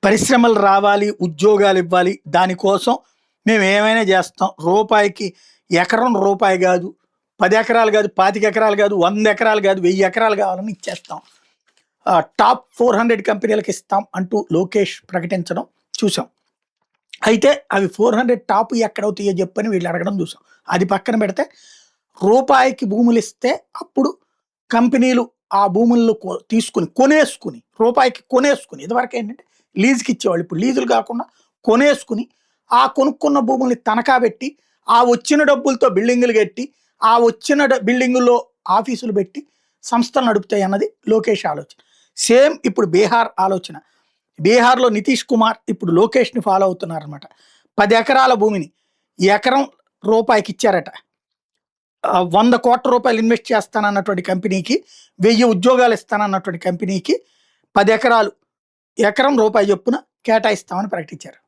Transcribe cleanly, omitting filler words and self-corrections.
పరిశ్రమలు రావాలి, ఉద్యోగాలు ఇవ్వాలి. దానికోసం మేము ఏమైనా చేస్తాం. రూపాయికి ఎకరం రూపాయి కాదు, 10 ఎకరాలు కాదు, 25 ఎకరాలు కాదు, 100 ఎకరాలు కాదు, 1000 ఎకరాలు కావాలని ఇచ్చేస్తాం. టాప్ 400 కంపెనీలకు ఇస్తాం అంటూ లోకేష్ ప్రకటించడం చూసాం. అయితే అవి 400 టాప్ ఎక్కడవుతాయో చెప్పని వీళ్ళు అడగడం చూసాం. అది పక్కన పెడితే రూపాయికి భూములు ఇస్తే అప్పుడు కంపెనీలు ఆ భూములను కొనేసుకుని రూపాయికి కొనేసుకుని, ఇదివరకు ఏంటంటే లీజుకి ఇచ్చేవాళ్ళు, ఇప్పుడు లీజులు కాకుండా కొనేసుకుని ఆ కొనుక్కున్న భూముల్ని తనఖా పెట్టి ఆ వచ్చిన డబ్బులతో బిల్డింగులు కట్టి ఆ వచ్చిన బిల్డింగుల్లో ఆఫీసులు పెట్టి సంస్థలు నడుపుతాయి అన్నది లోకేష్ ఆలోచన. సేమ్ ఇప్పుడు బీహార్ ఆలోచన. బీహార్లో నితీష్ కుమార్ ఇప్పుడు లోకేష్ని ఫాలో అవుతున్నారనమాట. 10 ఎకరాల భూమిని ఎకరం రూపాయికి ఇచ్చారట. 100 కోట్ల రూపాయలు ఇన్వెస్ట్ చేస్తానన్నటువంటి కంపెనీకి, 1000 ఉద్యోగాలు ఇస్తానన్నటువంటి కంపెనీకి 10 ఎకరాలు ఎకరం రూపాయి చొప్పున కేటాయిస్తామని ప్రకటించారు.